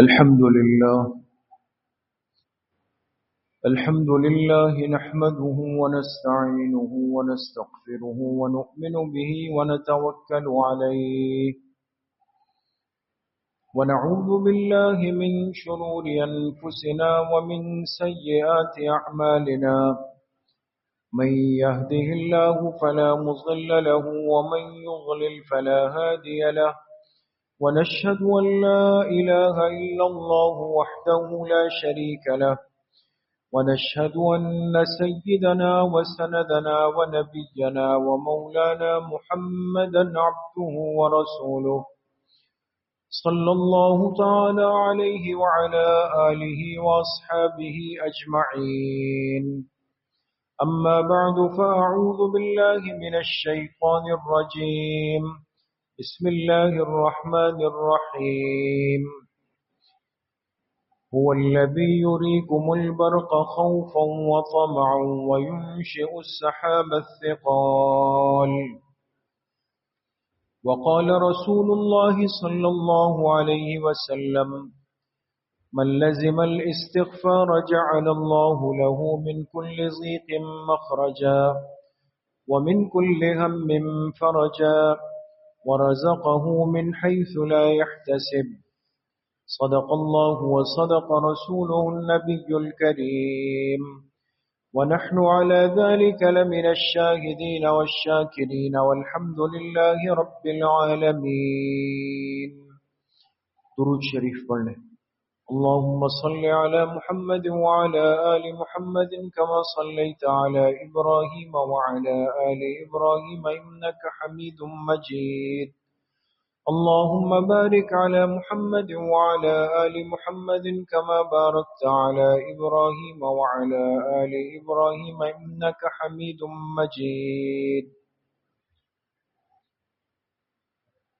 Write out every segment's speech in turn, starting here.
الحمد لله نحمده ونستعينه ونستغفره ونؤمن به ونتوكل عليه ونعوذ بالله من شرور أنفسنا ومن سيئات أعمالنا من يهده الله فلا مضل له ومن يضلل فلا هادي له ونشهد أن لا إله إلا الله وحده لا شريك له ونشهد أن سيدنا وسندنا ونبينا ومولانا محمدا عبده ورسوله صلى الله تعالى عليه وعلى آله وأصحابه أجمعين أما بعد فأعوذ بالله من الشيطان الرجيم بسم الله الرحمن الرحيم هو الذي يريكم البرق خوفا وطمعا وينشئ السحاب الثقال وقال رسول الله صلى الله عليه وسلم من لزم الاستغفار جعل الله له من كل ضيق مخرجا ومن كل هم فرجا ورزقه من حيث لا يحتسب صدق الله وصدق رسوله النبي الكريم ونحن على ذلك لمن الشاهدين والشاكرين والحمد لله رب العالمين. درود شریف پڑھ لیں. اللهم صل على محمد وعلى آل محمد كما صليت على إبراهيم وعلى آل إبراهيم إنك حميد مجيد. اللهم بارك على محمد وعلى آل محمد كما باركت على إبراهيم وعلى آل إبراهيم إنك حميد مجيد.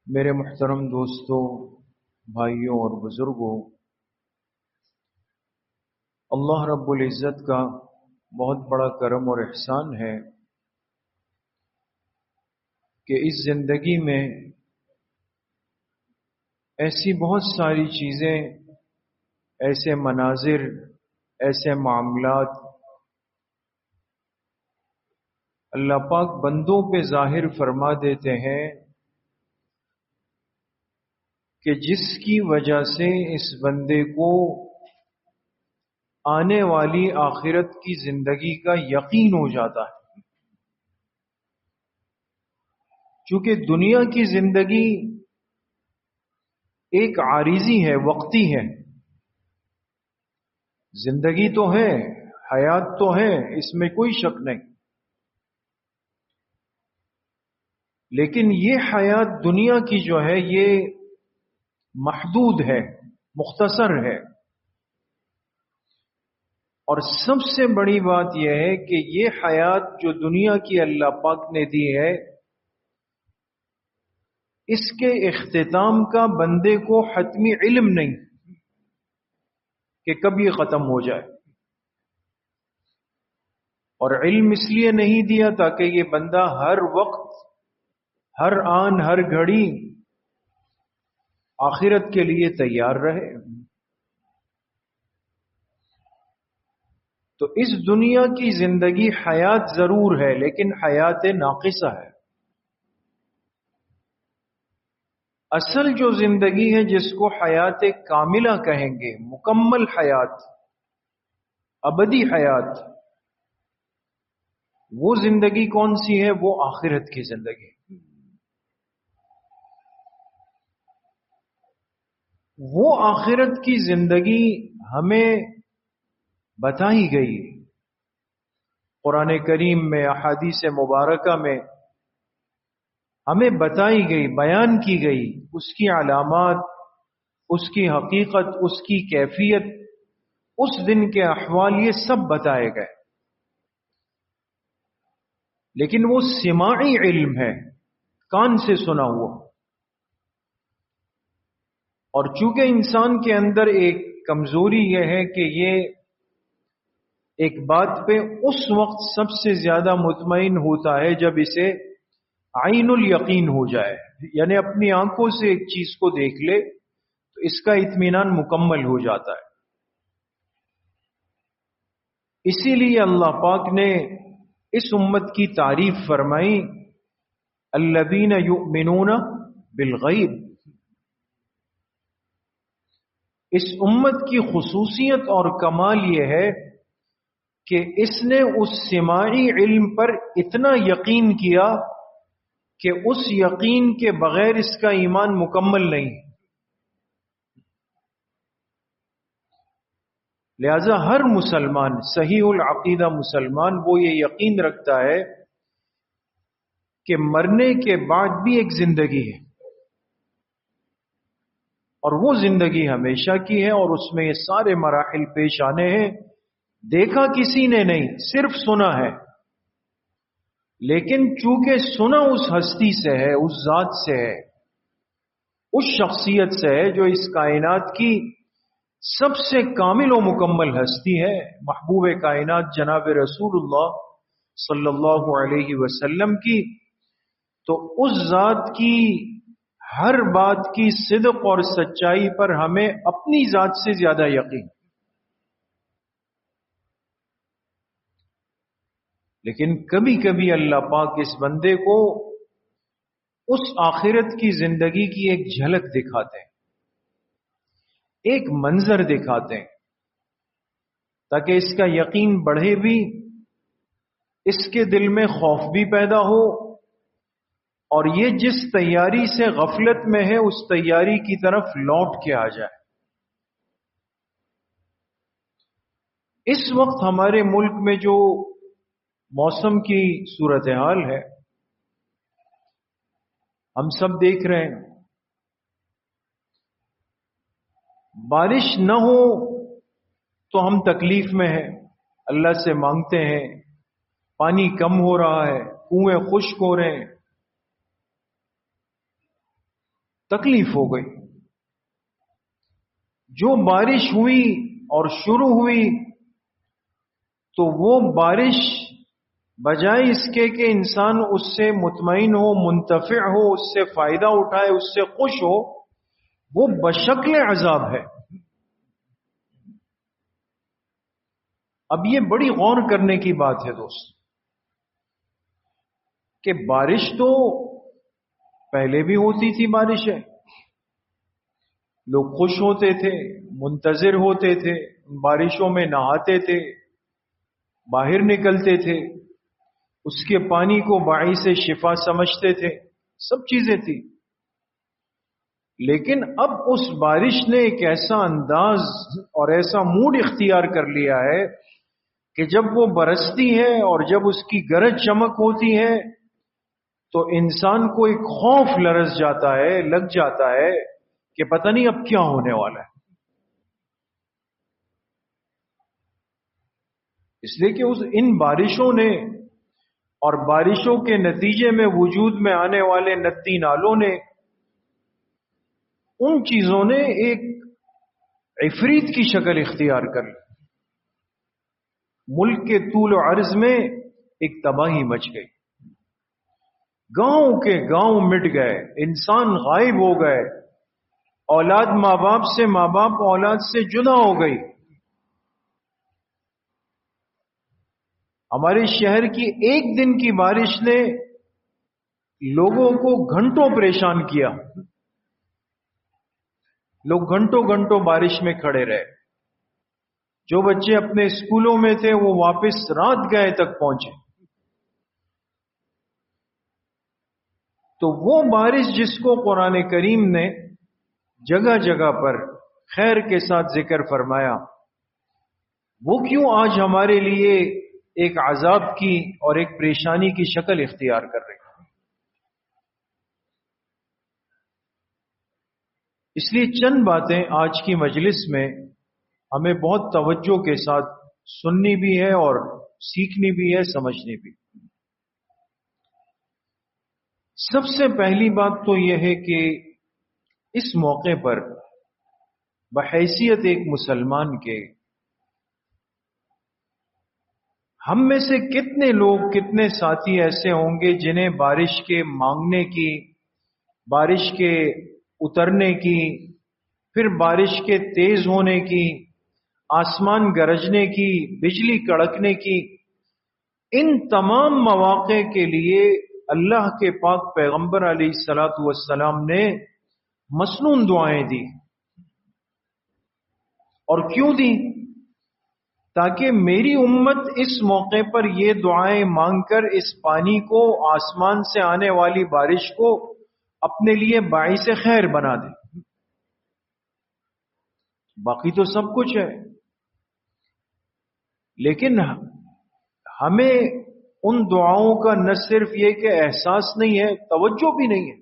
میرے محترم دوستو، بھائیوں اور بزرگوں، اللہ رب العزت کا بہت بڑا کرم اور احسان ہے کہ اس زندگی میں ایسی بہت ساری چیزیں، ایسے مناظر، ایسے معاملات اللہ پاک بندوں پہ ظاہر فرما دیتے ہیں کہ جس کی وجہ سے اس بندے کو آنے والی آخرت کی زندگی کا یقین ہو جاتا ہے. چونکہ دنیا کی زندگی ایک عارضی ہے، وقتی ہے. زندگی تو ہے، حیات تو ہے، اس میں کوئی شک نہیں، لیکن یہ حیات دنیا کی جو ہے یہ محدود ہے، مختصر ہے. اور سب سے بڑی بات یہ ہے کہ یہ حیات جو دنیا کی اللہ پاک نے دی ہے، اس کے اختتام کا بندے کو حتمی علم نہیں کہ کب یہ ختم ہو جائے. اور علم اس لیے نہیں دیا تاکہ یہ بندہ ہر وقت، ہر آن، ہر گھڑی آخرت کے لیے تیار رہے. تو اس دنیا کی زندگی حیات ضرور ہے، لیکن حیات ناقصہ ہے. اصل جو زندگی ہے جس کو حیات کاملہ کہیں گے، مکمل حیات، ابدی حیات، وہ زندگی کون سی ہے؟ وہ آخرت کی زندگی. وہ آخرت کی زندگی ہمیں بتائی گئی قرآن کریم میں، احادیث مبارکہ میں ہمیں بتائی گئی، بیان کی گئی. اس کی علامات، اس کی حقیقت، اس کی کیفیت، اس دن کے احوال، یہ سب بتائے گئے. لیکن وہ سماعی علم ہے، کان سے سنا ہوا. اور چونکہ انسان کے اندر ایک کمزوری یہ ہے کہ یہ ایک بات پہ اس وقت سب سے زیادہ مطمئن ہوتا ہے جب اسے عین الیقین ہو جائے، یعنی اپنی آنکھوں سے ایک چیز کو دیکھ لے تو تو اس کا اطمینان مکمل ہو جاتا ہے. اسی لیے اللہ پاک نے اس امت کی تعریف فرمائی الذین یؤمنون بالغیب. اس امت کی خصوصیت اور کمال یہ ہے کہ اس نے اس سماعی علم پر اتنا یقین کیا کہ اس یقین کے بغیر اس کا ایمان مکمل نہیں. لہذا ہر مسلمان صحیح العقیدہ مسلمان وہ یہ یقین رکھتا ہے کہ مرنے کے بعد بھی ایک زندگی ہے اور وہ زندگی ہمیشہ کی ہے اور اس میں یہ سارے مراحل پیش آنے ہیں. دیکھا کسی نے نہیں، صرف سنا ہے، لیکن چونکہ سنا اس ہستی سے ہے، اس ذات سے ہے، اس شخصیت سے ہے جو اس کائنات کی سب سے کامل و مکمل ہستی ہے، محبوب کائنات جناب رسول اللہ صلی اللہ علیہ وسلم کی. تو اس ذات کی ہر بات کی صدق اور سچائی پر ہمیں اپنی ذات سے زیادہ یقین. لیکن کبھی کبھی اللہ پاک اس بندے کو اس آخرت کی زندگی کی ایک جھلک دکھاتے ہیں، ایک منظر دکھاتے ہیں تاکہ اس کا یقین بڑھے بھی، اس کے دل میں خوف بھی پیدا ہو، اور یہ جس تیاری سے غفلت میں ہے اس تیاری کی طرف لوٹ کے آ جائے. اس وقت ہمارے ملک میں جو موسم کی صورتحال ہے ہم سب دیکھ رہے ہیں. بارش نہ ہو تو ہم تکلیف میں ہیں، اللہ سے مانگتے ہیں، پانی کم ہو رہا ہے، کنویں خشک ہو رہے ہیں، تکلیف ہو گئی. جو بارش ہوئی اور شروع ہوئی تو وہ بارش بجائے اس کے کہ انسان اس سے مطمئن ہو، منتفع ہو، اس سے فائدہ اٹھائے، اس سے خوش ہو، وہ بشکل عذاب ہے. اب یہ بڑی غور کرنے کی بات ہے دوست کہ بارش تو پہلے بھی ہوتی تھی، بارشیں لوگ خوش ہوتے تھے، منتظر ہوتے تھے، بارشوں میں نہاتے تھے، باہر نکلتے تھے، اس کے پانی کو باعث شفا سمجھتے تھے، سب چیزیں تھی. لیکن اب اس بارش نے ایک ایسا انداز اور ایسا موڈ اختیار کر لیا ہے کہ جب وہ برستی ہے اور جب اس کی گرج چمک ہوتی ہے تو انسان کو ایک خوف لرز جاتا ہے، لگ جاتا ہے کہ پتہ نہیں اب کیا ہونے والا ہے. اس لیے کہ ان بارشوں نے اور بارشوں کے نتیجے میں وجود میں آنے والے ندی نالوں نے، ان چیزوں نے ایک عفریت کی شکل اختیار کر لی. ملک کے طول و عرض میں ایک تباہی مچ گئی، گاؤں کے گاؤں مٹ گئے، انسان غائب ہو گئے، اولاد ماں باپ سے، ماں باپ اولاد سے جدا ہو گئی. ہمارے شہر کی ایک دن کی بارش نے لوگوں کو گھنٹوں پریشان کیا. لوگ گھنٹوں گھنٹوں بارش میں کھڑے رہے. جو بچے اپنے اسکولوں میں تھے وہ واپس رات گئے تک پہنچے. تو وہ بارش جس کو قرآن کریم نے جگہ جگہ پر خیر کے ساتھ ذکر فرمایا، وہ کیوں آج ہمارے لیے ایک عذاب کی اور ایک پریشانی کی شکل اختیار کر رہی ہے؟ اس لیے چند باتیں آج کی مجلس میں ہمیں بہت توجہ کے ساتھ سننی بھی ہے اور سیکھنی بھی ہے، سمجھنی بھی. سب سے پہلی بات تو یہ ہے کہ اس موقع پر بحیثیت ایک مسلمان کے ہم میں سے کتنے لوگ، کتنے ساتھی ایسے ہوں گے جنہیں بارش کے مانگنے کی، بارش کے اترنے کی پھر بارش کے تیز ہونے کی، آسمان گرجنے کی، بجلی کڑکنے کی، ان تمام مواقع کے لیے اللہ کے پاک پیغمبر علیہ الصلوۃ والسلام نے مسنون دعائیں دی. اور کیوں دی؟ تاکہ میری امت اس موقع پر یہ دعائیں مانگ کر اس پانی کو، آسمان سے آنے والی بارش کو اپنے لیے باعث خیر بنا دے. باقی تو سب کچھ ہے، لیکن ہمیں ان دعاؤں کا نہ صرف یہ کہ احساس نہیں ہے، توجہ بھی نہیں ہے.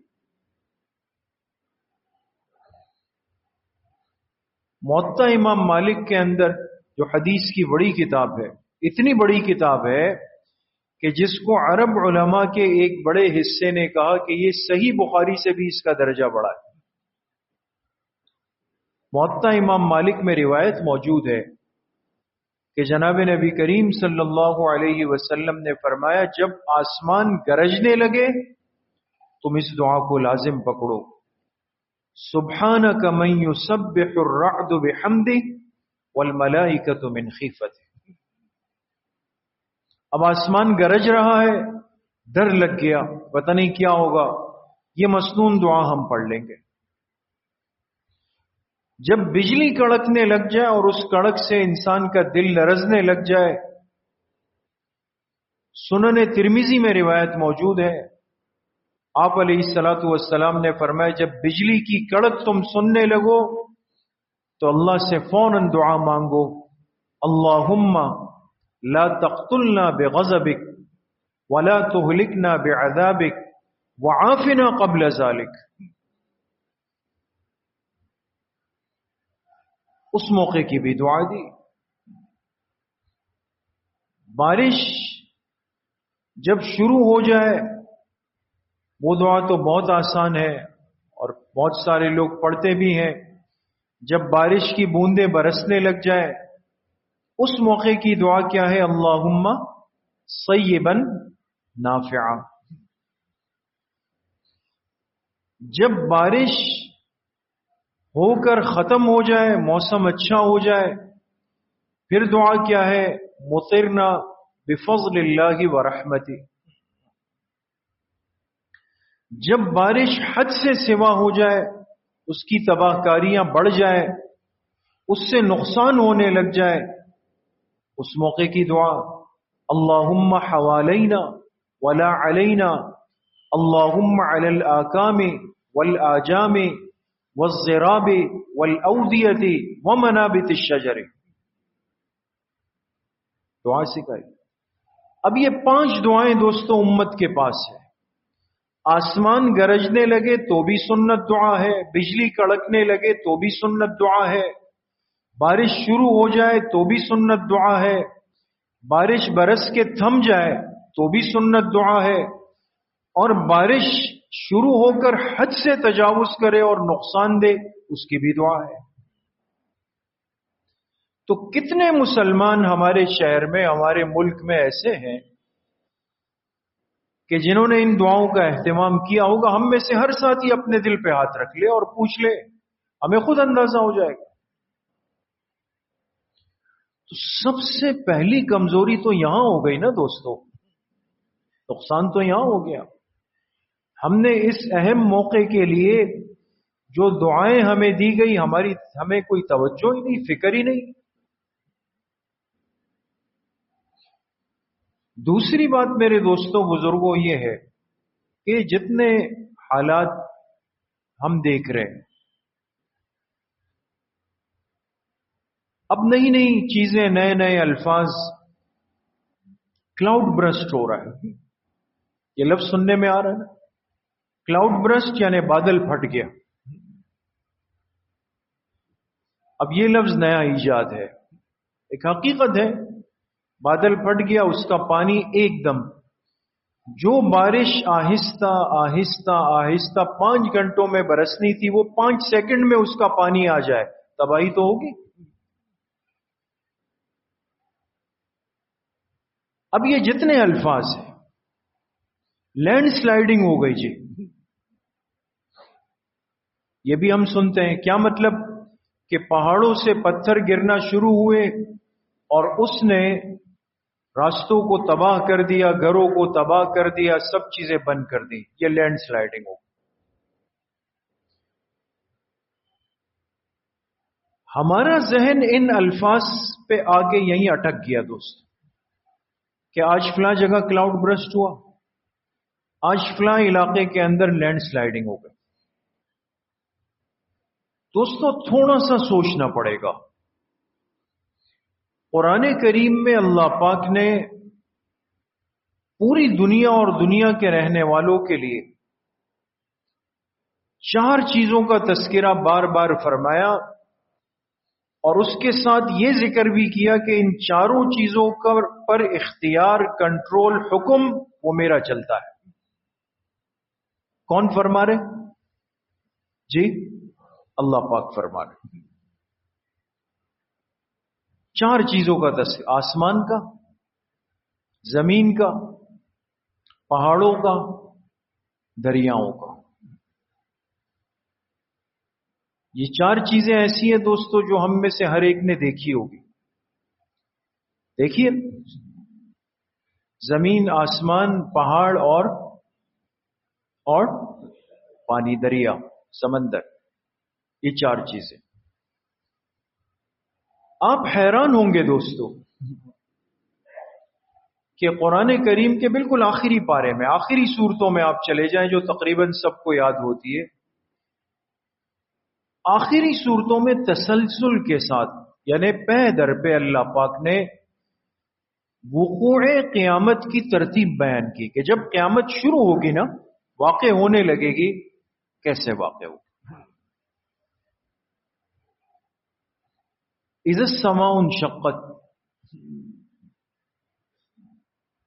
موطا امام مالک کے اندر جو حدیث کی بڑی کتاب ہے، اتنی بڑی کتاب ہے کہ جس کو عرب علماء کے ایک بڑے حصے نے کہا کہ یہ صحیح بخاری سے بھی اس کا درجہ بڑا ہے. موطا امام مالک میں روایت موجود ہے کہ جناب نبی کریم صلی اللہ علیہ وسلم نے فرمایا، جب آسمان گرجنے لگے تم اس دعا کو لازم پکڑو، سبحانک من یسبح الرعد بحمدہ والملائکۃ من خیفتہ. اب آسمان گرج رہا ہے، ڈر لگ گیا، پتہ نہیں کیا ہوگا، یہ مسنون دعا ہم پڑھ لیں گے. جب بجلی کڑکنے لگ جائے اور اس کڑک سے انسان کا دل لرزنے لگ جائے، سنن ترمذی میں روایت موجود ہے، آپ علیہ الصلوۃ والسلام نے فرمایا جب بجلی کی کڑک تم سننے لگو تو اللہ سے فوراً دعا مانگو، اللہم لا تقتلنا بغضبک ولا تہلکنا بعذابک وعافنا قبل ذلک. اس موقع کی بھی دعا دی. بارش جب شروع ہو جائے، وہ دعا تو بہت آسان ہے اور بہت سارے لوگ پڑھتے بھی ہیں. جب بارش کی بوندیں برسنے لگ جائے، اس موقع کی دعا کیا ہے؟ اللہم صیبا نافعا. جب بارش ہو کر ختم ہو جائے، موسم اچھا ہو جائے، پھر دعا کیا ہے؟ مطرنا بفضل اللہ ورحمتہ. جب بارش حد سے سوا ہو جائے، اس کی تباہ کاریاں بڑھ جائیں، اس سے نقصان ہونے لگ جائے، اس موقع کی دعا اللہم حوالینا ولا علینا، اللہم علی الآکام والآجام والضراب والأودیۃ ومنابت الشجر. دعا سکھائی. اب یہ 5 دعائیں دوستو امت کے پاس ہے. آسمان گرجنے لگے تو بھی سنت دعا ہے، بجلی کڑکنے لگے تو بھی سنت دعا ہے، بارش شروع ہو جائے تو بھی سنت دعا ہے، بارش برس کے تھم جائے تو بھی سنت دعا ہے، اور بارش شروع ہو کر حد سے تجاوز کرے اور نقصان دے اس کی بھی دعا ہے. تو کتنے مسلمان ہمارے شہر میں، ہمارے ملک میں ایسے ہیں کہ جنہوں نے ان دعاؤں کا اہتمام کیا ہوگا؟ ہم میں سے ہر ساتھی اپنے دل پہ ہاتھ رکھ لے اور پوچھ لے، ہمیں خود اندازہ ہو جائے گا. تو سب سے پہلی کمزوری تو یہاں ہو گئی نا دوستو، نقصان تو یہاں ہو گیا. ہم نے اس اہم موقع کے لیے جو دعائیں ہمیں دی گئی، ہمیں کوئی توجہ ہی نہیں، فکر ہی نہیں. دوسری بات میرے دوستوں بزرگوں یہ ہے کہ جتنے حالات ہم دیکھ رہے ہیں، اب نئی نئی چیزیں، نئے نئے الفاظ، کلاؤڈ برسٹ ہو رہا ہے. یہ لفظ سننے میں آ رہا ہے نا، کلاؤڈ برسٹ یعنی بادل پھٹ گیا. اب یہ لفظ نیا ایجاد ہے، ایک حقیقت ہے. بادل پھٹ گیا، اس کا پانی ایک دم، جو بارش آہستہ آہستہ آہستہ 5 گھنٹوں میں برسنی تھی، وہ 5 سیکنڈ میں اس کا پانی آ جائے، تباہی تو ہوگی. اب یہ جتنے الفاظ ہیں، لینڈ سلائیڈنگ ہو گئی جی، یہ بھی ہم سنتے ہیں. کیا مطلب؟ کہ پہاڑوں سے پتھر گرنا شروع ہوئے اور اس نے راستوں کو تباہ کر دیا، گھروں کو تباہ کر دیا، سب چیزیں بند کر دی. یہ لینڈ سلائڈنگ ہو. ہمارا ذہن ان الفاظ پہ آگے یہیں اٹک گیا دوست، کہ آج فلاں جگہ کلاؤڈ برسٹ ہوا، آج فلاں علاقے کے اندر لینڈ سلائڈنگ ہو گئی. دوستو تھوڑا سا سوچنا پڑے گا. قرآن کریم میں اللہ پاک نے پوری دنیا اور دنیا کے رہنے والوں کے لیے 4 چیزوں کا تذکرہ بار بار فرمایا، اور اس کے ساتھ یہ ذکر بھی کیا کہ ان 4 چیزوں پر اختیار، کنٹرول، حکم وہ میرا چلتا ہے. کون فرما رہے؟ جی اللہ پاک فرما رہے. 4 چیزوں کا تذکرہ، آسمان کا، زمین کا، پہاڑوں کا، دریاؤں کا. یہ 4 چیزیں ایسی ہیں دوستو جو ہم میں سے ہر ایک نے دیکھی ہوگی. دیکھیے، زمین، آسمان، پہاڑ اور پانی، دریا، سمندر، یہ 4 چیزیں. آپ حیران ہوں گے دوستو کہ قرآن کریم کے بالکل آخری پارے میں، آخری سورتوں میں آپ چلے جائیں جو تقریباً سب کو یاد ہوتی ہے. آخری صورتوں میں تسلسل کے ساتھ، یعنی پہ در پہ اللہ پاک نے وقوع قیامت کی ترتیب بیان کی کہ جب قیامت شروع ہوگی نا، واقع ہونے لگے گی، کیسے واقع ہوگی. اذا السماء انشقت،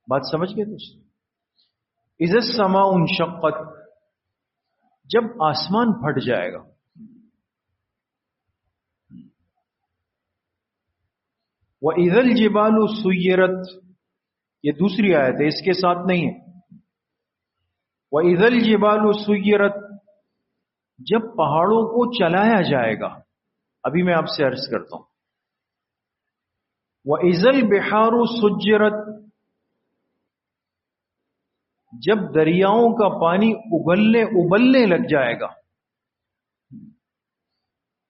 بات سمجھ گئے دوست؟ اذا السماء انشقت، جب آسمان پھٹ جائے گا. وَإِذَا الْجِبَالُ سُيِّرَتْ، یہ دوسری آیت ہے، اس کے ساتھ نہیں ہے. وَإِذَا الْجِبَالُ سُيِّرَتْ، جب پہاڑوں کو چلایا جائے گا. ابھی میں آپ سے عرض کرتا ہوں. وَإِذَا الْبِحَارُ سُجِّرَتْ، جب دریاؤں کا پانی ابلنے لگ جائے گا.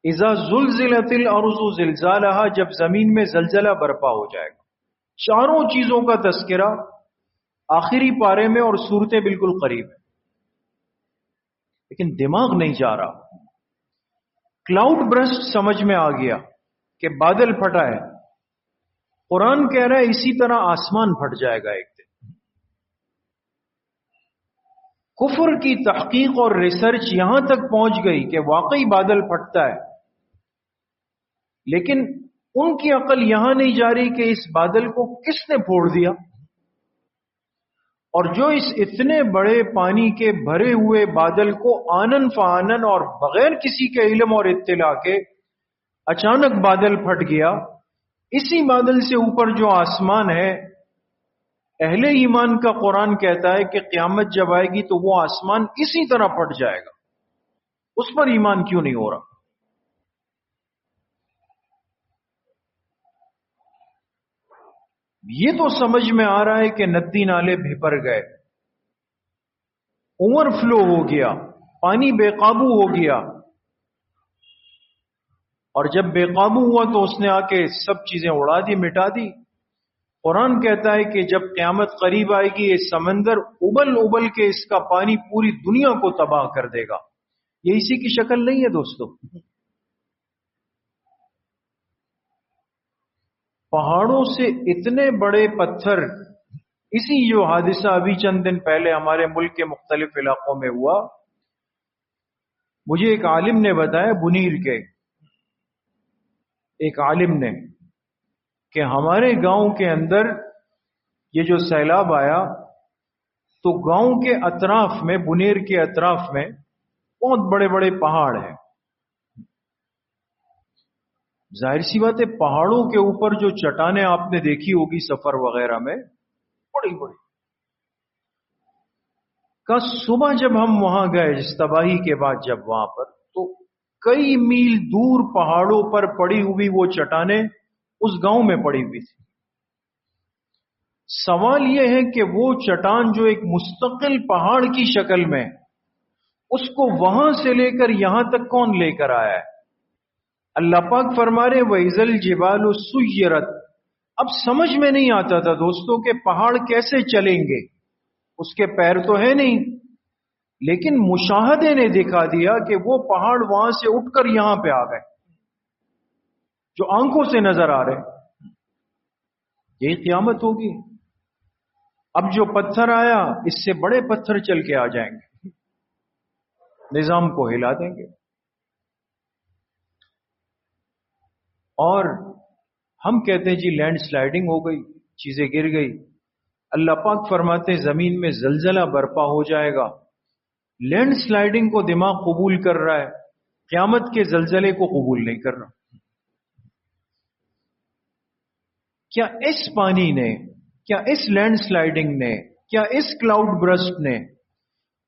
اذا زلزلت الارض زلزالها، جب زمین میں زلزلہ برپا ہو جائے گا. 4 چیزوں کا تذکرہ آخری پارے میں، اور صورتیں بالکل قریب ہیں، لیکن دماغ نہیں جا رہا. کلاؤڈ برسٹ سمجھ میں آ گیا کہ بادل پھٹا ہے. قرآن کہہ رہا ہے اسی طرح آسمان پھٹ جائے گا ایک دن. کفر کی تحقیق اور ریسرچ یہاں تک پہنچ گئی کہ واقعی بادل پھٹتا ہے، لیکن ان کی عقل یہاں نہیں جا رہی کہ اس بادل کو کس نے پھوڑ دیا، اور جو اس اتنے بڑے پانی کے بھرے ہوئے بادل کو آنن فآنن اور بغیر کسی کے علم اور اطلاع کے اچانک بادل پھٹ گیا. اسی بادل سے اوپر جو آسمان ہے، اہل ایمان کا قرآن کہتا ہے کہ قیامت جب آئے گی تو وہ آسمان اسی طرح پھٹ جائے گا. اس پر ایمان کیوں نہیں ہو رہا؟ یہ تو سمجھ میں آ رہا ہے کہ ندی نالے بھپر گئے، اوور فلو ہو گیا، پانی بے قابو ہو گیا، اور جب بے قابو ہوا تو اس نے آ کے سب چیزیں اڑا دی، مٹا دی. قرآن کہتا ہے کہ جب قیامت قریب آئے گی، یہ سمندر ابل کے اس کا پانی پوری دنیا کو تباہ کر دے گا. یہ اسی کی شکل نہیں ہے دوستو. پہاڑوں سے اتنے بڑے پتھر، اسی جو حادثہ ابھی چند دن پہلے ہمارے ملک کے مختلف علاقوں میں ہوا، مجھے ایک عالم نے بتایا، بنیر کے ایک عالم نے، کہ ہمارے گاؤں کے اندر یہ جو سیلاب آیا تو گاؤں کے اطراف میں، بنیر کے اطراف میں بہت بڑے بڑے پہاڑ ہیں. ظاہر سی بات ہے، پہاڑوں کے اوپر جو چٹانیں آپ نے دیکھی ہوگی سفر وغیرہ میں، بڑی بڑی. کا صبح جب ہم وہاں گئے، اس تباہی کے بعد جب وہاں پر، تو کئی میل دور پہاڑوں پر پڑی ہوئی وہ چٹانیں اس گاؤں میں پڑی ہوئی تھی. سوال یہ ہے کہ وہ چٹان جو ایک مستقل پہاڑ کی شکل میں، اس کو وہاں سے لے کر یہاں تک کون لے کر آیا ہے؟ اللہ پاک فرما رہے وَإِذَا الْجِبَالُ سُيِّرَتْ. اب سمجھ میں نہیں آتا تھا دوستوں کہ پہاڑ کیسے چلیں گے، اس کے پیر تو ہے نہیں، لیکن مشاہدے نے دکھا دیا کہ وہ پہاڑ وہاں سے اٹھ کر یہاں پہ آ گئے جو آنکھوں سے نظر آ رہے. یہی قیامت ہوگی. اب جو پتھر آیا اس سے بڑے پتھر چل کے آ جائیں گے، نظام کو ہلا دیں گے. اور ہم کہتے ہیں جی لینڈ سلائیڈنگ ہو گئی، چیزیں گر گئی. اللہ پاک فرماتے زمین میں زلزلہ برپا ہو جائے گا. لینڈ سلائیڈنگ کو دماغ قبول کر رہا ہے، قیامت کے زلزلے کو قبول نہیں کر رہا. کیا اس پانی نے، کیا اس لینڈ سلائیڈنگ نے، کیا اس کلاؤڈ برسٹ نے،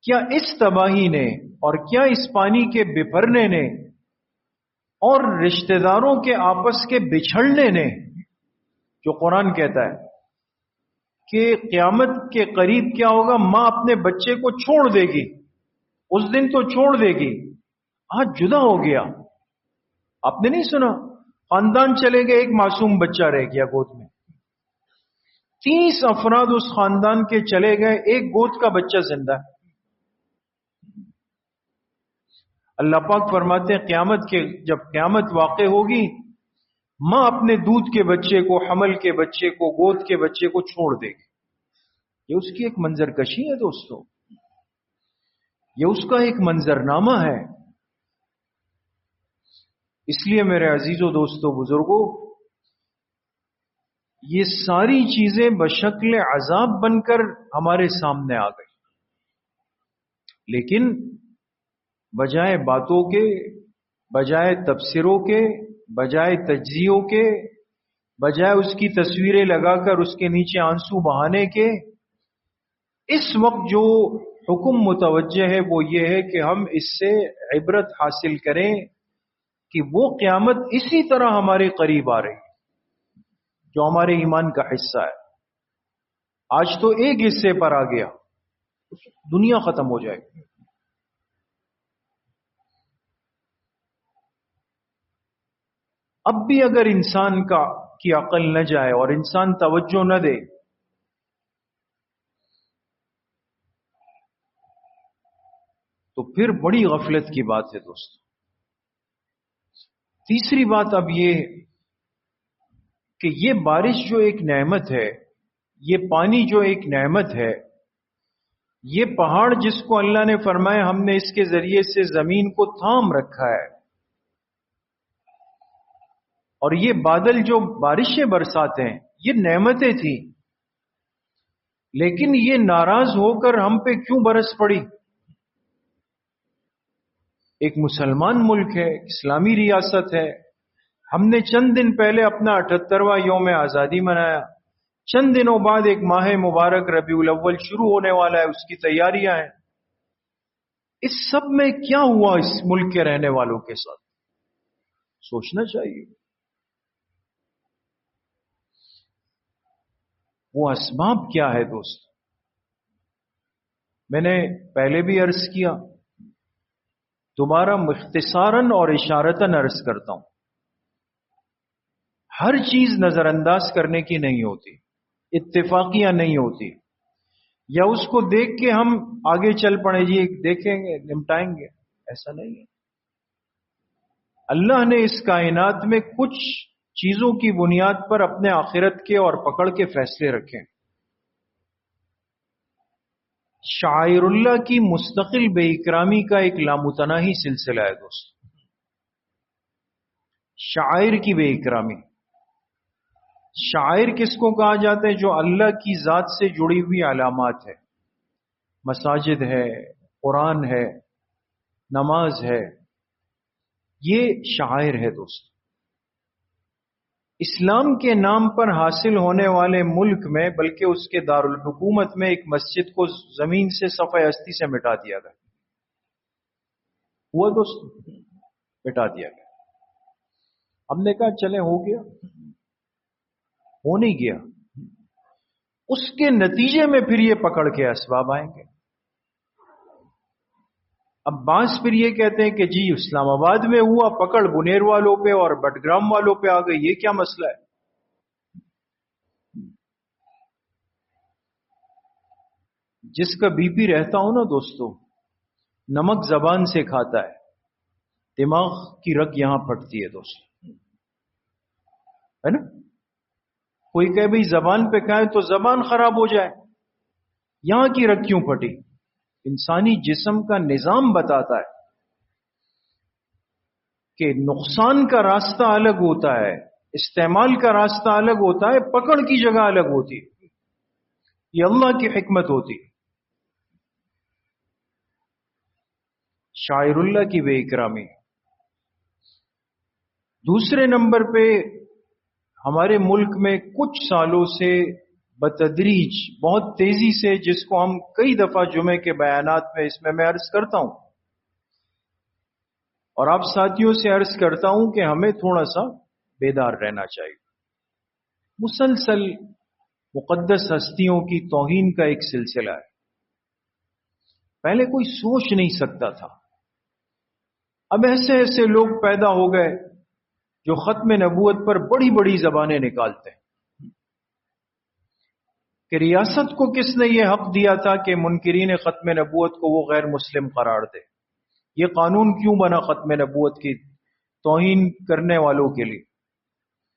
کیا اس تباہی نے، اور کیا اس پانی کے بپھرنے نے اور رشتہ داروں کے آپس کے بچھڑنے نے، جو قرآن کہتا ہے کہ قیامت کے قریب کیا ہوگا، ماں اپنے بچے کو چھوڑ دے گی، اس دن تو چھوڑ دے گی. آج جدا ہو گیا. آپ نے نہیں سنا خاندان چلے گئے، ایک معصوم بچہ رہ گیا گود میں. 30 افراد اس خاندان کے چلے گئے، ایک گود کا بچہ زندہ ہے. اللہ پاک فرماتے ہیں جب قیامت واقع ہوگی، ماں اپنے دودھ کے بچے کو، حمل کے بچے کو، گود کے بچے کو چھوڑ دے گی. یہ اس کی ایک منظر کشی ہے دوستو، یہ اس کا ایک منظرنامہ ہے. اس لیے میرے عزیزوں، دوستو، بزرگوں، یہ ساری چیزیں بشکل عذاب بن کر ہمارے سامنے آ گئی. لیکن بجائے باتوں کے، بجائے تبصروں کے، بجائے تجزیوں کے، بجائے اس کی تصویریں لگا کر اس کے نیچے آنسو بہانے کے، اس وقت جو حکم متوجہ ہے وہ یہ ہے کہ ہم اس سے عبرت حاصل کریں کہ وہ قیامت اسی طرح ہمارے قریب آ رہی جو ہمارے ایمان کا حصہ ہے. آج تو ایک حصے پر آ گیا، دنیا ختم ہو جائے گی. اب بھی اگر انسان کی عقل نہ جائے اور انسان توجہ نہ دے تو پھر بڑی غفلت کی بات ہے دوستو. تیسری بات اب یہ کہ یہ بارش جو ایک نعمت ہے، یہ پانی جو ایک نعمت ہے، یہ پہاڑ جس کو اللہ نے فرمایا ہم نے اس کے ذریعے سے زمین کو تھام رکھا ہے، اور یہ بادل جو بارشیں برساتے ہیں، یہ نعمتیں تھیں، لیکن یہ ناراض ہو کر ہم پہ کیوں برس پڑی؟ ایک مسلمان ملک ہے، اسلامی ریاست ہے. ہم نے چند دن پہلے اپنا 78واں یوم آزادی منایا. چند دنوں بعد ایک ماہ مبارک ربیع الاول شروع ہونے والا ہے، اس کی تیاریاں ہیں. اس سب میں کیا ہوا اس ملک کے رہنے والوں کے ساتھ؟ سوچنا چاہیے. وہ اسباب کیا ہے دوست؟ میں نے پہلے بھی عرض کیا، دوبارہ مختصراً اور اشارتاً عرض کرتا ہوں، ہر چیز نظر انداز کرنے کی نہیں ہوتی، اتفاقیاں نہیں ہوتی، یا اس کو دیکھ کے ہم آگے چل پڑے جی دیکھیں گے نمٹائیں گے، ایسا نہیں ہے. اللہ نے اس کائنات میں کچھ چیزوں کی بنیاد پر اپنے آخرت کے اور پکڑ کے فیصلے رکھے. شعائر اللہ کی مستقل بے اکرامی کا ایک لامتناہی سلسلہ ہے دوست. شعائر کی بے اکرامی. شعائر کس کو کہا جاتا ہے؟ جو اللہ کی ذات سے جڑی ہوئی علامات ہے. مساجد ہے، قرآن ہے، نماز ہے، یہ شعائر ہے دوست. اسلام کے نام پر حاصل ہونے والے ملک میں، بلکہ اس کے دارالحکومت میں، ایک مسجد کو زمین سے صفحہ ہستی سے مٹا دیا گیا. ہوا دوست؟ مٹا دیا گیا. ہم نے کہا چلے ہو گیا، ہو نہیں گیا، اس کے نتیجے میں پھر یہ پکڑ کے اسباب آئیں گے. اب بعض پھر یہ کہتے ہیں کہ جی اسلام آباد میں ہوا، پکڑ بنیر والوں پہ اور بٹگرام والوں پہ آ گئی، یہ کیا مسئلہ ہے؟ جس کا بی پی رہتا ہو نا دوستو، نمک زبان سے کھاتا ہے، دماغ کی رگ یہاں پھٹتی ہے دوستو، ہے نا؟ کوئی کہے بھئی زبان پہ کھائیں تو زبان خراب ہو جائے، یہاں کی رگ کیوں پھٹی؟ انسانی جسم کا نظام بتاتا ہے کہ نقصان کا راستہ الگ ہوتا ہے، استعمال کا راستہ الگ ہوتا ہے، پکڑ کی جگہ الگ ہوتی ہے. یہ اللہ کی حکمت ہوتی ہے. شاعر اللہ کی بے اکرامی. دوسرے نمبر پہ ہمارے ملک میں کچھ سالوں سے بتدریج بہت تیزی سے، جس کو ہم کئی دفعہ جمعے کے بیانات میں اس میں عرض کرتا ہوں اور آپ ساتھیوں سے عرض کرتا ہوں کہ ہمیں تھوڑا سا بیدار رہنا چاہیے. مسلسل مقدس ہستیوں کی توہین کا ایک سلسلہ ہے. پہلے کوئی سوچ نہیں سکتا تھا، اب ایسے ایسے لوگ پیدا ہو گئے جو ختم نبوت پر بڑی بڑی زبانیں نکالتے ہیں کہ ریاست کو کس نے یہ حق دیا تھا کہ منکرین ختم نبوت کو وہ غیر مسلم قرار دے؟ یہ قانون کیوں بنا ختم نبوت کی توہین کرنے والوں کے لیے؟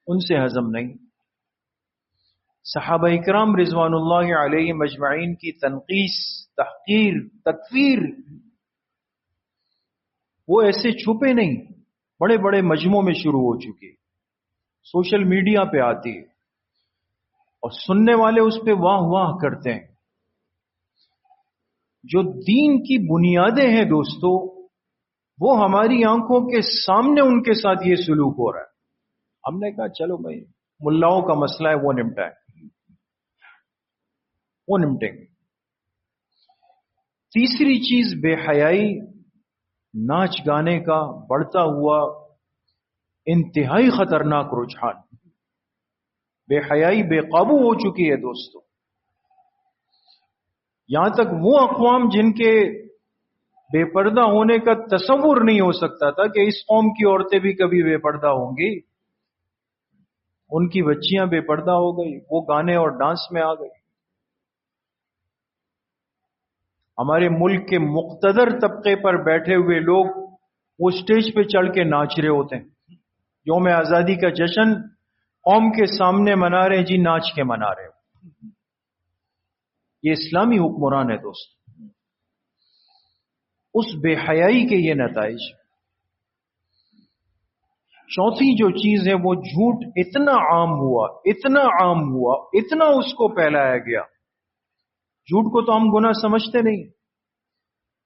ان سے ہضم نہیں. صحابہ اکرام رضوان اللہ علیہ مجمعین کی تنقیص، تحقیر، تکفیر، وہ ایسے چھپے نہیں، بڑے بڑے مجموعوں میں شروع ہو چکی، سوشل میڈیا پہ آتی ہے اور سننے والے اس پہ واہ واہ کرتے ہیں. جو دین کی بنیادیں ہیں دوستو، وہ ہماری آنکھوں کے سامنے ان کے ساتھ یہ سلوک ہو رہا ہے. ہم نے کہا چلو بھائی ملاؤں کا مسئلہ ہے، وہ نمٹائیں، وہ نمٹیں گے. تیسری چیز بے حیائی، ناچ گانے کا بڑھتا ہوا انتہائی خطرناک رجحان. بے حیائی بے قابو ہو چکی ہے دوستو. یہاں تک وہ اقوام جن کے بے پردہ ہونے کا تصور نہیں ہو سکتا تھا کہ اس قوم کی عورتیں بھی کبھی بے پردہ ہوں گی، ان کی بچیاں بے پردہ ہو گئی، وہ گانے اور ڈانس میں آ گئی. ہمارے ملک کے مقتدر طبقے پر بیٹھے ہوئے لوگ وہ سٹیج پہ چڑھ کے ناچ رہے ہوتے ہیں. یوم آزادی کا جشن قوم کے سامنے منا رہے ہیں، جی ناچ کے منا رہے ہو. یہ اسلامی حکمران ہے دوست. اس بے حیائی کے یہ نتائج. چوتھی جو چیز ہے وہ جھوٹ اتنا عام ہوا، اتنا عام ہوا، اتنا اس کو پھیلایا گیا. جھوٹ کو تو ہم گناہ سمجھتے نہیں،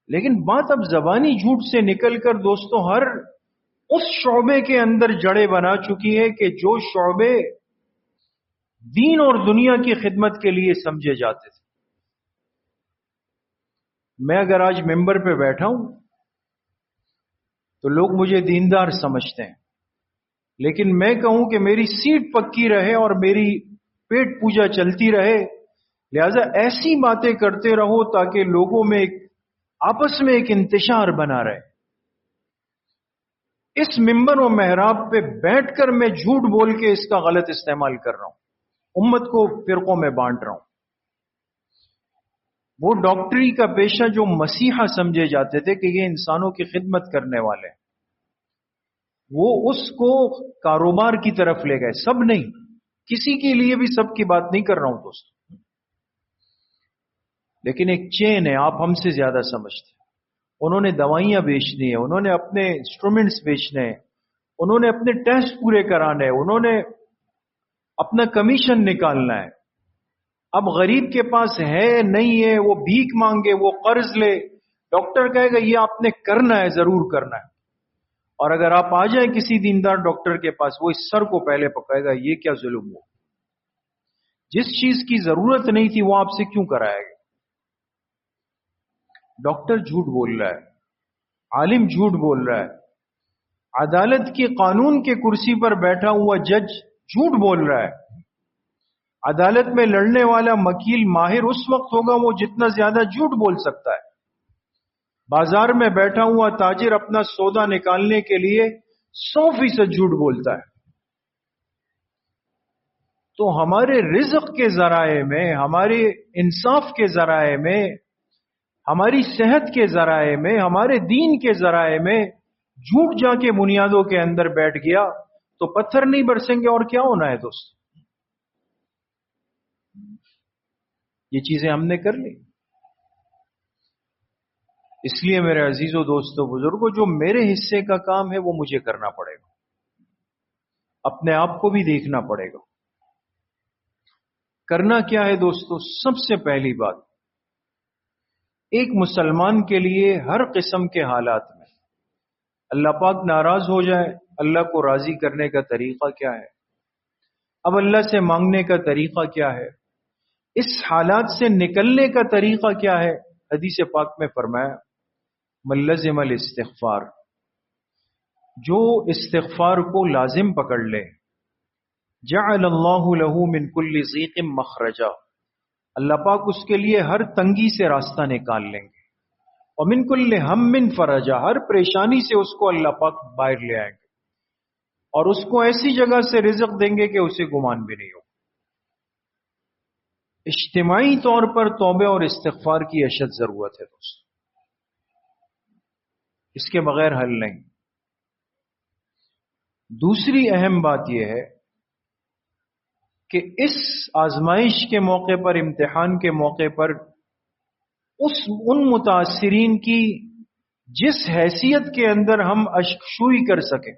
لیکن بات اب زبانی جھوٹ سے نکل کر دوستو ہر اس شعبے کے اندر جڑیں بنا چکی ہے کہ جو شعبے دین اور دنیا کی خدمت کے لیے سمجھے جاتے تھے. میں اگر آج ممبر پہ بیٹھا ہوں تو لوگ مجھے دیندار سمجھتے ہیں، لیکن میں کہوں کہ میری سیٹ پکی رہے اور میری پیٹ پوجا چلتی رہے، لہذا ایسی باتیں کرتے رہو تاکہ لوگوں میں آپس میں ایک انتشار بنا رہے. اس ممبر و محراب پہ بیٹھ کر میں جھوٹ بول کے اس کا غلط استعمال کر رہا ہوں، امت کو فرقوں میں بانٹ رہا ہوں. وہ ڈاکٹری کا پیشہ جو مسیحا سمجھے جاتے تھے کہ یہ انسانوں کی خدمت کرنے والے ہیں، وہ اس کو کاروبار کی طرف لے گئے. سب نہیں، کسی کے لیے بھی سب کی بات نہیں کر رہا ہوں دوست، لیکن ایک چین ہے، آپ ہم سے زیادہ سمجھتے ہیں. انہوں نے دوائیاں بیچنی ہیں، انہوں نے اپنے انسٹرومنٹس بیچنے ہیں، انہوں نے اپنے ٹیسٹ پورے کرانے ہیں، انہوں نے اپنا کمیشن نکالنا ہے. اب غریب کے پاس ہے نہیں ہے، وہ بھیک مانگے، وہ قرض لے، ڈاکٹر کہے گا یہ آپ نے کرنا ہے، ضرور کرنا ہے. اور اگر آپ آ جائیں کسی دیندار ڈاکٹر کے پاس، وہ اس سر کو پہلے پکائے گا، یہ کیا ظلم ہو؟ جس چیز کی ضرورت نہیں تھی وہ آپ سے کیوں کرائے گا؟ ڈاکٹر جھوٹ بول رہا ہے، عالم جھوٹ بول رہا ہے، عدالت کی قانون کے کرسی پر بیٹھا ہوا جج جھوٹ بول رہا ہے. عدالت میں لڑنے والا وکیل ماہر اس وقت ہوگا وہ جتنا زیادہ جھوٹ بول سکتا ہے. بازار میں بیٹھا ہوا تاجر اپنا سودا نکالنے کے لیے 100% جھوٹ بولتا ہے. تو ہمارے رزق کے ذرائع میں، ہمارے انصاف کے ذرائع میں، ہماری صحت کے ذرائع میں، ہمارے دین کے ذرائع میں جھوٹ جا کے بنیادوں کے اندر بیٹھ گیا تو پتھر نہیں برسیں گے اور کیا ہونا ہے دوست؟ یہ چیزیں ہم نے کر لی. اس لیے میرے عزیزوں، دوستوں، بزرگوں، جو میرے حصے کا کام ہے وہ مجھے کرنا پڑے گا. اپنے آپ کو بھی دیکھنا پڑے گا. کرنا کیا ہے دوستو؟ سب سے پہلی بات، ایک مسلمان کے لیے ہر قسم کے حالات میں اللہ پاک ناراض ہو جائے، اللہ کو راضی کرنے کا طریقہ کیا ہے؟ اب اللہ سے مانگنے کا طریقہ کیا ہے؟ اس حالات سے نکلنے کا طریقہ کیا ہے؟ حدیث پاک میں فرمایا من لزم الاستغفار، جو استغفار کو لازم پکڑ لے، جعل اللہ له من کل ضیق مخرجا، اللہ پاک اس کے لیے ہر تنگی سے راستہ نکال لیں گے. ومن کل ہم فرجا، ہر پریشانی سے اس کو اللہ پاک باہر لے آئیں گے اور اس کو ایسی جگہ سے رزق دیں گے کہ اسے گمان بھی نہیں ہوگا. اجتماعی طور پر توبہ اور استغفار کی اشد ضرورت ہے دوست، اس کے بغیر حل نہیں. دوسری اہم بات یہ ہے کہ اس آزمائش کے موقع پر، امتحان کے موقع پر، ان متاثرین کی جس حیثیت کے اندر ہم اشکشوئی کر سکیں،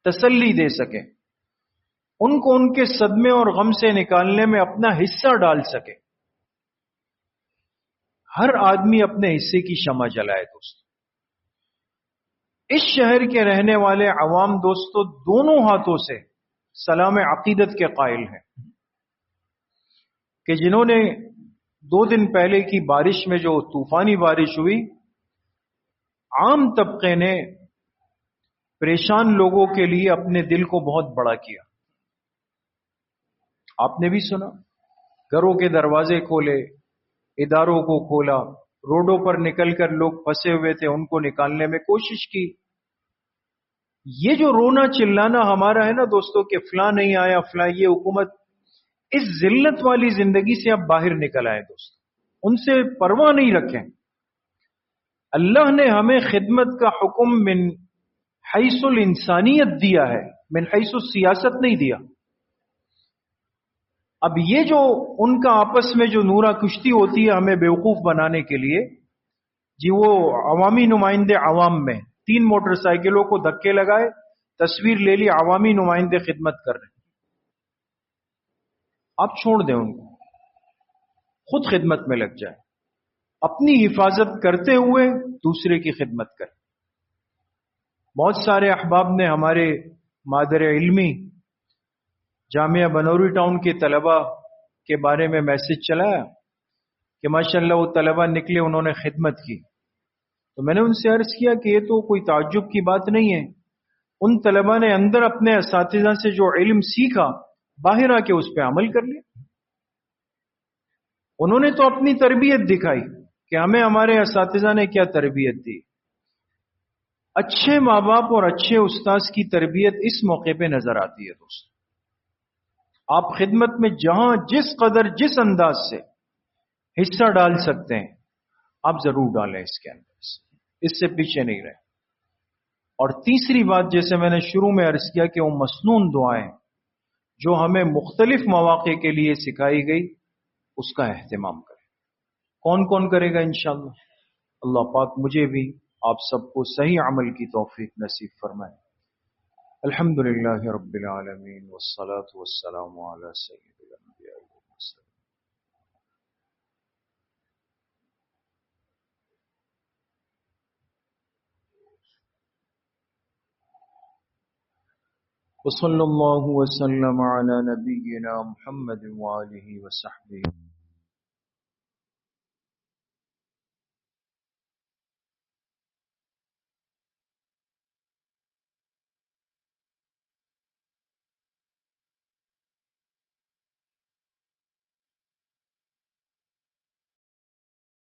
تسلی دے سکیں، ان کو ان کے صدمے اور غم سے نکالنے میں اپنا حصہ ڈال سکیں. ہر آدمی اپنے حصے کی شمع جلائے دوست. اس شہر کے رہنے والے عوام دوستو دونوں ہاتھوں سے سلام عقیدت کے قائل ہیں کہ جنہوں نے 2 دن پہلے کی بارش میں جو طوفانی بارش ہوئی، عام طبقے نے پریشان لوگوں کے لیے اپنے دل کو بہت بڑا کیا. آپ نے بھی سنا، گھروں کے دروازے کھولے، اداروں کو کھولا، روڈوں پر نکل کر لوگ پھنسے ہوئے تھے ان کو نکالنے میں کوشش کی. یہ جو رونا چلانا ہمارا ہے نا دوستو کہ فلاں نہیں آیا، فلاں، یہ حکومت، اس ذلت والی زندگی سے اب باہر نکل آئے دوست، ان سے پرواہ نہیں رکھیں. اللہ نے ہمیں خدمت کا حکم من حیث الانسانیت دیا ہے، من حیث السیاست نہیں دیا. اب یہ جو ان کا آپس میں جو نورا کشتی ہوتی ہے ہمیں بیوقوف بنانے کے لیے، جی وہ عوامی نمائندے عوام میں 3 موٹر سائیکلوں کو دھکے لگائے، تصویر لے لی، عوامی نمائندے خدمت کر رہے ہیں. آپ چھوڑ دیں ان کو، خود خدمت میں لگ جائیں، اپنی حفاظت کرتے ہوئے دوسرے کی خدمت کریں. بہت سارے احباب نے ہمارے مادر علمی جامعہ بنوری ٹاؤن کے طلبہ کے بارے میں میسج چلایا کہ ماشاءاللہ وہ طلبہ نکلے، انہوں نے خدمت کی. تو میں نے ان سے عرض کیا کہ یہ تو کوئی تعجب کی بات نہیں ہے. ان طلبہ نے اندر اپنے اساتذہ سے جو علم سیکھا، باہر آ کے اس پہ عمل کر لیا. انہوں نے تو اپنی تربیت دکھائی کہ ہمیں ہمارے اساتذہ نے کیا تربیت دی. اچھے ماں باپ اور اچھے استاذ کی تربیت اس موقع پہ نظر آتی ہے دوست. آپ خدمت میں جہاں جس قدر جس انداز سے حصہ ڈال سکتے ہیں آپ ضرور ڈالیں اس کے اندر، اس سے پیچھے نہیں رہیں. اور تیسری بات، جیسے میں نے شروع میں عرض کیا کہ وہ مسنون دعائیں جو ہمیں مختلف مواقع کے لیے سکھائی گئی، اس کا اہتمام کریں. کون کون کرے گا انشاءاللہ؟ اللہ پاک مجھے بھی آپ سب کو صحیح عمل کی توفیق نصیب فرمائے. الحمدللہ رب العالمین والصلاة والسلام علی سید الانبیاء والمرسلین. وصلی اللہ وسلم علی نبینا محمد وآلہ وصحبہ.